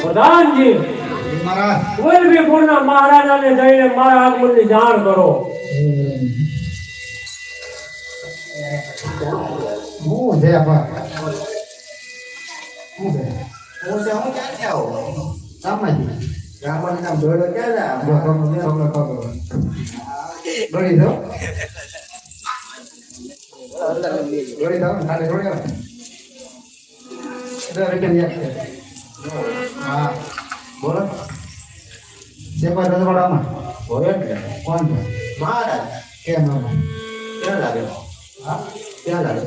પ્રધાનજી વલ્લભીપુરના મહારાજાને જઈને મારા આગમનની જાણ કરો. હું છે આપા હું ક્યાંથી આવો સામાજી રામણ નામ જોડો ક્યાં જા ગળી દો ખાલી ગળી હા બોલો સેવા રજવાડામાં બોલે કોણ છે મહારાજ કેમ ક્યાં લાગે હા ક્યાં લાગે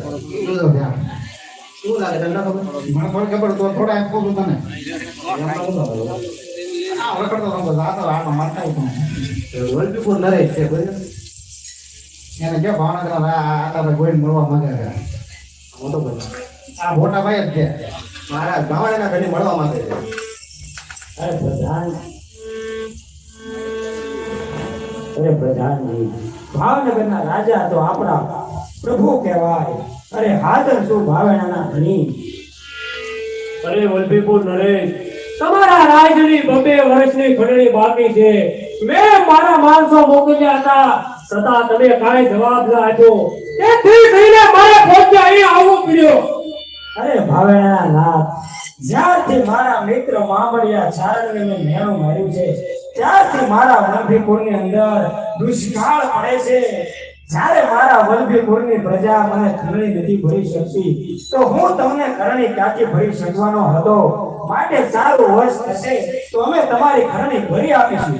શું લાગે તમને ખબર મને થોડી ખબર તો થોડા એમ કહું તને હા વખત તો જાતો આનો મારતા વલ્લભીપુર નરેશ છે એને કે ભાવનગર આટા ગોઈને મળવા માંગે છે મોટો ભાઈ આ મોટા ભાઈ જ છે મહારાજ ભાવનગરના ઘડી મળવા માંગે છે. અરે પ્રધાનજી ભાવનગરના રાજા તો આપણા પ્રભુ કહેવાય. અરે હાજર શું ભાવેણાના ધણી. અરે વલ્લભીપુર નરેશ તમારા રાજની 2 વર્ષની ખરણી બાકી છે. મેં મારા માણસો મોકલ્યા હતા છતાં તમે કાંઈ જવાબ ન આપ્યો. તેથી થઈને મારે પોતે અહીં આવવું પડ્યો. અરે ભાવેણાના નાથ જ્યારથી મારા મિત્ર મામડિયા ચારણને મેં મેણું માર્યું છે ત્યારથી મારા વલ્લભીપુરની અંદર દુષ્કાળ પડે છે. જ્યારે મારા વલ્લભીપુરની પ્રજા મને કરણી નથી ભરી શકતી તો હું તમને કરણી ક્યાંથી ભરી શકવાનો હતો. માટે સારું વર્ષ થશે તો અમે તમારી કરણી ભરી આપીશું.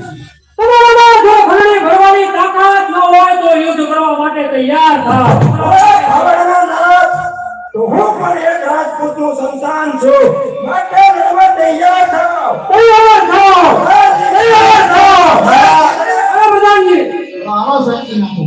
તમારામાં જો કરણી ભરવાની તાકાત ન હોય તો યુદ્ધ કરવા માટે તૈયાર થાઓ. તો હું પણ એક રાજપૂતનું સંતાન છું. માટે લડવા તૈયાર થાઓ. તૈયાર થાઓ. તૈયાર થાઓ. અરે પ્રધાનજી આવો સાચી નાખો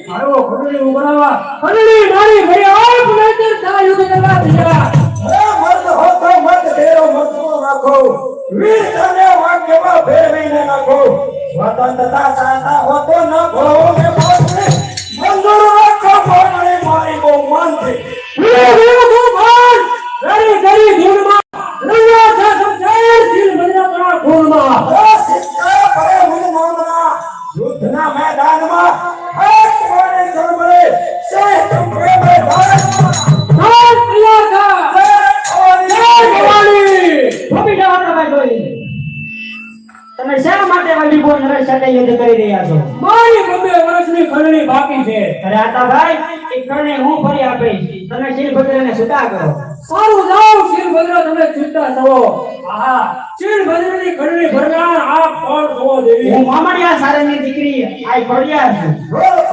આવ્યો ખડણી ઉગરાવા. ખડણી મારી ભઈ આપ નહીતર તા યુદ્ધ કરવા તૈયાર. હે મર્દ હો તો મર્દ તેરો મર્દો રાખો વીર તને વાક્યમાં ફેરવીને નાખો. સ્વતંત્રતા ચાહતા હો તો ન ભળો મે બોલે મંદુર રાખો ભોળણી મારી બહુ મન છે. વીર વીર તું ભાન ગરી ગરી ધૂળમાં રંગા છે સમજાય દિલ બન્યા કરા ખૂનમાં. સિક્કા પડે હું નામના યુદ્ધના મેદાનમાં એક કોણે ચળમળે સે તુમ પ્રેમ ભારતમાં ભાન તૈયાર થા. જય ભવાની. ભૂમિ જવાના ભાઈ જોઈ તમે શા માટે વલ્લભીપુર નરેશ સાથે યુદ્ધ કરી રહ્યા છો? મારી 2 વર્ષની ખરણી બાકી છે. અરે આતા ભાઈ એ ખરણી હું ફરી આપીશ. તમે શિલભદ્રને છૂટા કરો. સારું જાઓ શિલભદ્ર તમે છૂટા થો. આહા શિલભદ્રની ખરણી ભરનાર આપ કોણ છો દેવી? હું મામડિયા સારંગની દીકરી આઈ ખોડિયાર છું.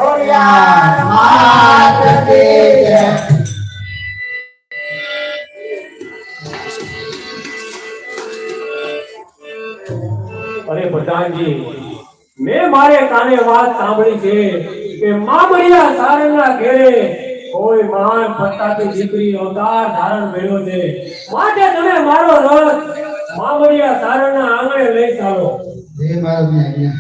ખોડિયાર માત દેજે. અરે પ્રધાનજી મેં મારે કાને વાત સાંભળી છે કે મામડિયા સારંગના ઘેરે કોઈ મહાન પ્રતાપી દીકરી અવતાર ધારણ કર્યો છે. માટે તમે મારો રથ મામડિયા સારંગના આંગણે લઈ ચાલો. જય મહારાજની આજ્ઞા.